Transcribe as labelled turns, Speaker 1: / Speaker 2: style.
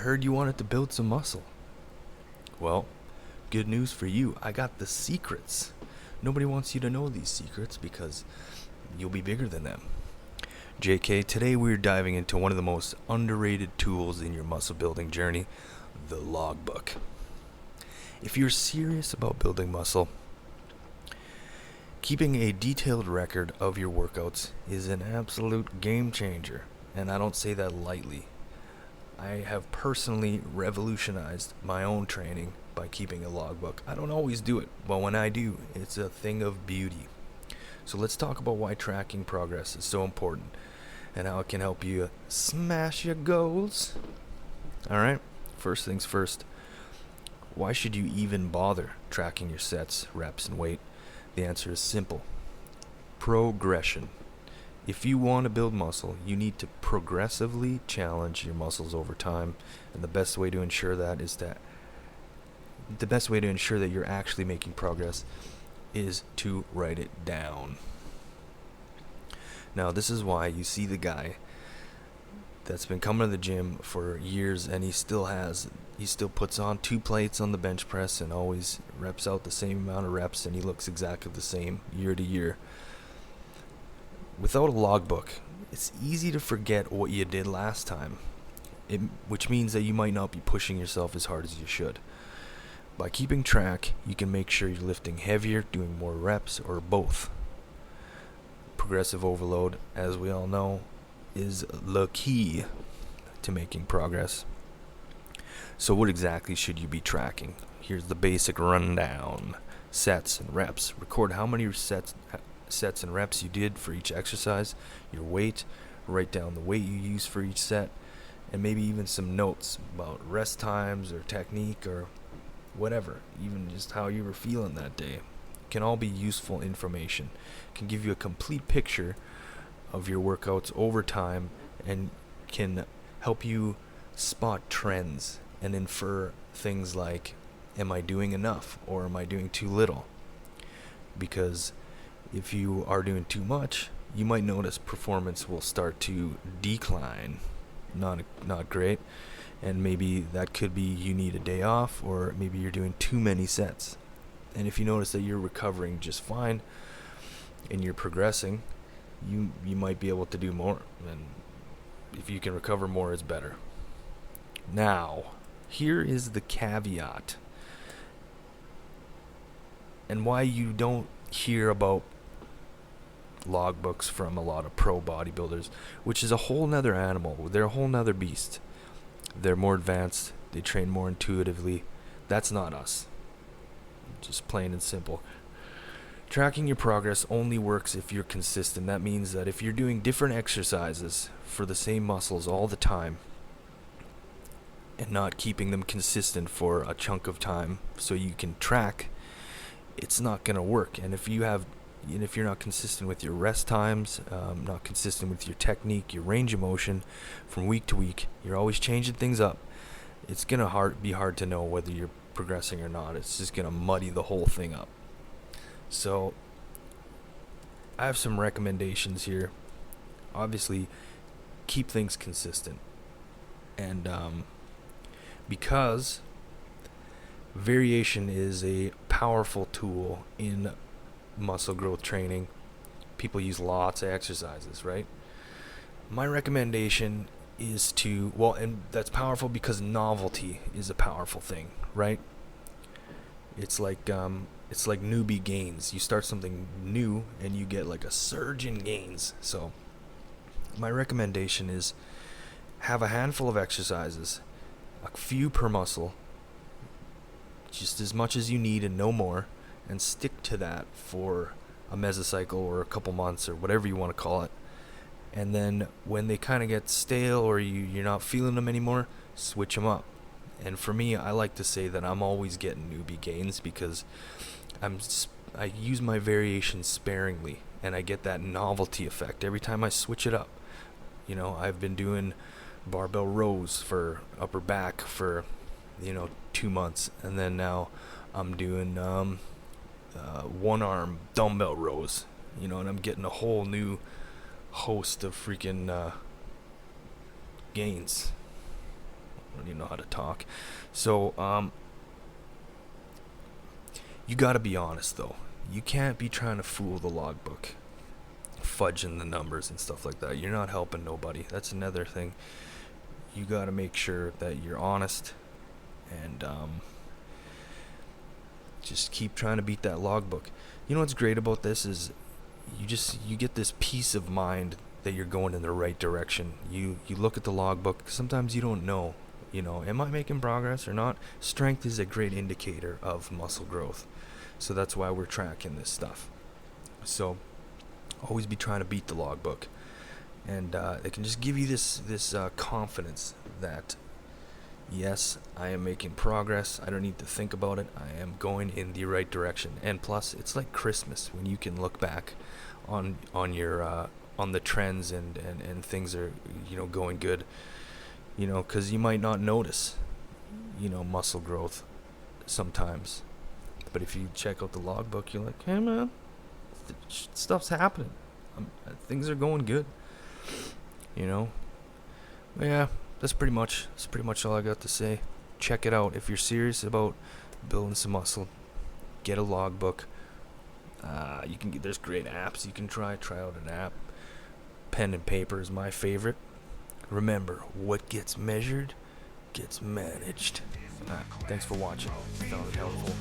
Speaker 1: heard you wanted to build some muscle. Well, good news for you. I got the secrets. Nobody wants you to know these secrets because you'll be bigger than them. JK, today we're diving into one of the most underrated tools in your muscle building journey, the logbook. If you're serious about building muscle, keeping a detailed record of your workouts is an absolute game changer, and I don't say that lightly. I have personally revolutionized my own training by keeping a logbook. I don't always do it, but when I do, it's a thing of beauty. So let's talk about why tracking progress is so important and how it can help you smash your goals. Alright, first things first. Why should you even bother tracking your sets, reps, and weight? The answer is simple. Progression. If you want to build muscle, you need to progressively challenge your muscles over time, and the best way to ensure that you're actually making progress is to write it down. Now, this is why you see the guy that's been coming to the gym for years and he still puts on 2 plates on the bench press and always reps out the same amount of reps, and he looks exactly the same year to year. Without a logbook, it's easy to forget what you did last time, which means that you might not be pushing yourself as hard as you should. By keeping track, you can make sure you're lifting heavier, doing more reps, or both. Progressive overload, as we all know, is the key to making progress. So what exactly should you be tracking? Here's the basic rundown. Sets and reps. Record how many sets and reps you did for each exercise, your weight, write down the weight you use for each set, and maybe even some notes about rest times or technique or whatever, even just how you were feeling that day. Can all be useful information. Can give you a complete picture of your workouts over time and can help you spot trends and infer things like, am I doing enough or am I doing too little? Because if you are doing too much, you might notice performance will start to decline. Not great. And maybe that could be you need a day off, or maybe you're doing too many sets. And if you notice that you're recovering just fine and you're progressing, you might be able to do more. And if you can recover more, it's better. Now, here is the caveat, and why you don't hear about logbooks from a lot of pro bodybuilders, which is a whole nother animal. They're a whole nother beast. They're more advanced. They train more intuitively. That's not us. Just plain and simple. Tracking your progress only works if you're consistent. That means that if you're doing different exercises for the same muscles all the time and not keeping them consistent for a chunk of time so you can track, it's not going to work. And if you're not consistent with your rest times, not consistent with your technique, your range of motion from week to week, you're always changing things up, it's going to be hard to know whether you're progressing or not. It's just going to muddy the whole thing up. So I have some recommendations here. Obviously, keep things consistent. And because variation is a powerful tool in muscle growth training, people use lots of exercises, right? My recommendation is and that's powerful because novelty is a powerful thing, right? It's like newbie gains. You start something new and you get like a surge in gains. So my recommendation is have a handful of exercises, a few per muscle, just as much as you need and no more, and stick to that for a mesocycle or a couple months or whatever you want to call it. And then when they kind of get stale or you're not feeling them anymore, switch them up. And for me, I like to say that I'm always getting newbie gains because I use my variation sparingly and I get that novelty effect every time I switch it up. I've been doing barbell rows for upper back for 2 months, and then now I'm doing one arm dumbbell rows, and I'm getting a whole new host of freaking gains. don't even know how to talk. So you got to be honest though. You can't be trying to fool the logbook, fudging the numbers and stuff like that. You're not helping nobody. That's another thing. You got to make sure that you're honest, and just keep trying to beat that logbook. You know what's great about this is you get this peace of mind that you're going in the right direction. You look at the logbook. Sometimes you don't know, am I making progress or not? Strength is a great indicator of muscle growth. So that's why we're tracking this stuff. So always be trying to beat the logbook, and it can just give you this confidence that yes, I am making progress. I don't need to think about it. I am going in the right direction. And plus, it's like Christmas when you can look back on your on the trends and things are going good. Because you might not notice muscle growth sometimes, but if you check out the logbook, you're like, hey man, stuff's happening. Things are going good. But yeah, that's pretty much all I got to say. Check it out if you're serious about building some muscle. Get a logbook. There's great apps you can try out an app. Pen and paper is my favorite. Remember, what gets measured gets managed. Thanks for watching. Found it helpful.